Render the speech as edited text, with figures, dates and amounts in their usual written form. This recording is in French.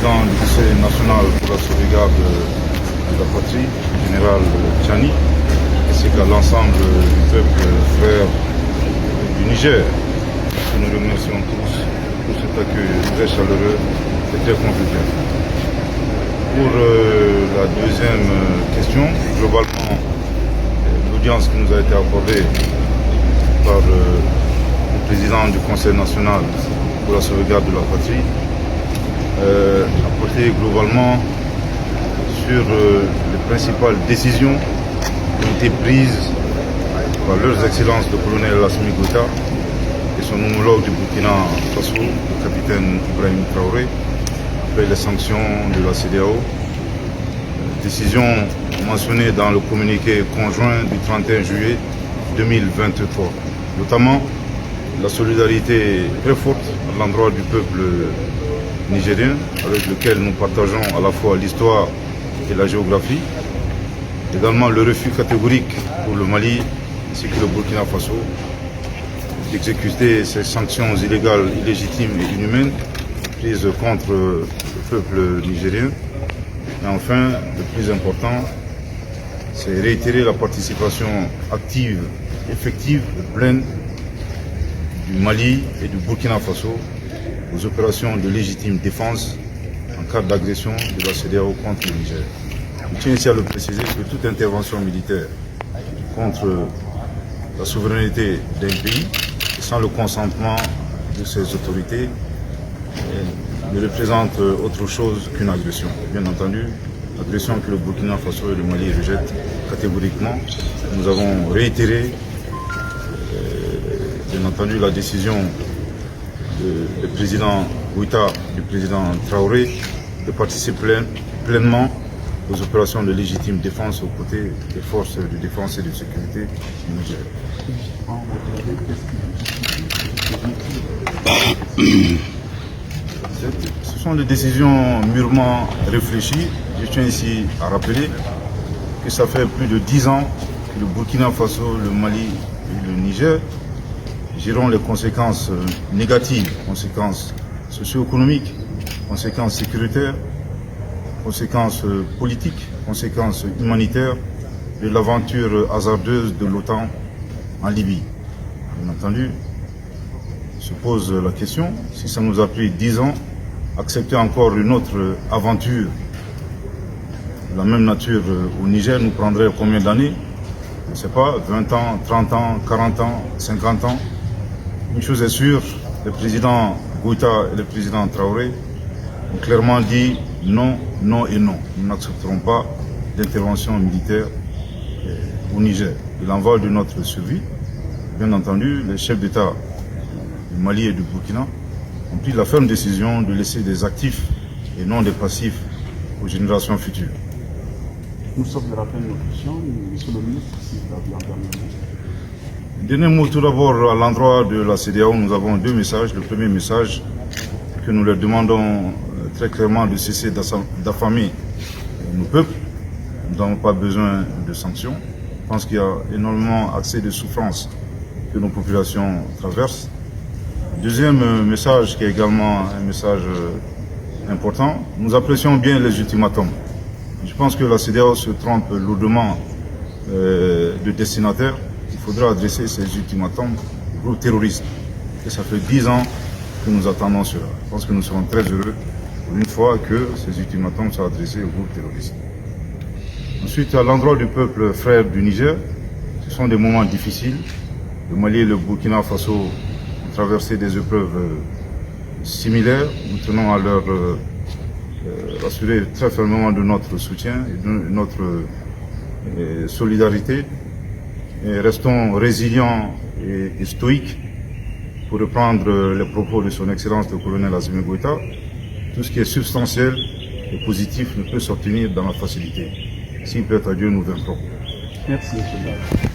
président du Conseil national pour la sauvegarde de la patrie, le général Tchani, ainsi qu'à l'ensemble du peuple frère du Niger. Nous remercions tous pour cet accueil très chaleureux et très convivial. Pour la deuxième question, globalement, l'audience qui nous a été accordée par le président du Conseil national pour la sauvegarde de la patrie a porté globalement sur les principales décisions qui ont été prises par leurs excellences le colonel Assimi Goïta et son homologue du Burkina Faso, le capitaine Ibrahim Traoré, après les sanctions de la CEDEAO. Décision mentionnée dans le communiqué conjoint du 31 juillet 2023, notamment la solidarité très forte à l'endroit du peuple nigérien, avec lequel nous partageons à la fois l'histoire et la géographie. Également le refus catégorique pour le Mali ainsi que le Burkina Faso d'exécuter ces sanctions illégales, illégitimes et inhumaines prises contre le peuple nigérien. Et enfin, le plus important, c'est réitérer la participation active, effective et pleine du Mali et du Burkina Faso aux opérations de légitime défense en cas d'agression de la CEDEAO contre le Niger. Je tiens ici à le préciser que toute intervention militaire contre la souveraineté d'un pays et sans le consentement de ses autorités ne représente autre chose qu'une agression. Bien entendu, agression que le Burkina Faso et le Mali rejettent catégoriquement. Nous avons réitéré, bien entendu, la décision du président Goïta, du président Traoré, de participer pleinement aux opérations de légitime défense aux côtés des forces de défense et de sécurité du Niger. Ce sont des décisions mûrement réfléchies. Je tiens ici à rappeler que ça fait plus de 10 ans que le Burkina Faso, le Mali et le Niger gérons les conséquences négatives, conséquences socio-économiques, conséquences sécuritaires, conséquences politiques, conséquences humanitaires de l'aventure hasardeuse de l'OTAN en Libye. Bien entendu, se pose la question, si ça nous a pris 10 ans, accepter encore une autre aventure de la même nature au Niger nous prendrait combien d'années? Je ne sais pas, 20 ans, 30 ans, 40 ans, 50 ans. Une chose est sûre, le président Goïta et le président Traoré ont clairement dit non, non et non. Nous n'accepterons pas d'intervention militaire au Niger. Il en va de notre survie. Bien entendu, les chefs d'État du Mali et du Burkina ont pris la ferme décision de laisser des actifs et non des passifs aux générations futures. Nous sommes de la fin de notre question. Monsieur le ministre, si vous avez un dernier mot. Dernier mot tout d'abord à l'endroit de la CEDEAO, nous avons deux messages. Le premier message, que nous leur demandons très clairement de cesser d'affamer nos peuples. Nous n'avons pas besoin de sanctions. Je pense qu'il y a énormément assez de souffrances que nos populations traversent. Deuxième message, qui est également un message important, nous apprécions bien les ultimatums. Je pense que la CEDEAO se trompe lourdement de destinataire. Il faudra adresser ces ultimatums aux groupes terroristes. Et ça fait 10 ans que nous attendons cela. Je pense que nous serons très heureux une fois que ces ultimatums soient adressés aux groupes terroristes. Ensuite, à l'endroit du peuple frère du Niger, ce sont des moments difficiles. Le Mali et le Burkina Faso ont traversé des épreuves similaires. Nous tenons à leur assurer très fermement de notre soutien et de notre solidarité. Et restons résilients et stoïques pour reprendre les propos de son Excellence le colonel Assimi Goïta. Tout ce qui est substantiel et positif ne peut s'obtenir dans la facilité. S'il plaît à Dieu, nous vaincrons. Merci, M.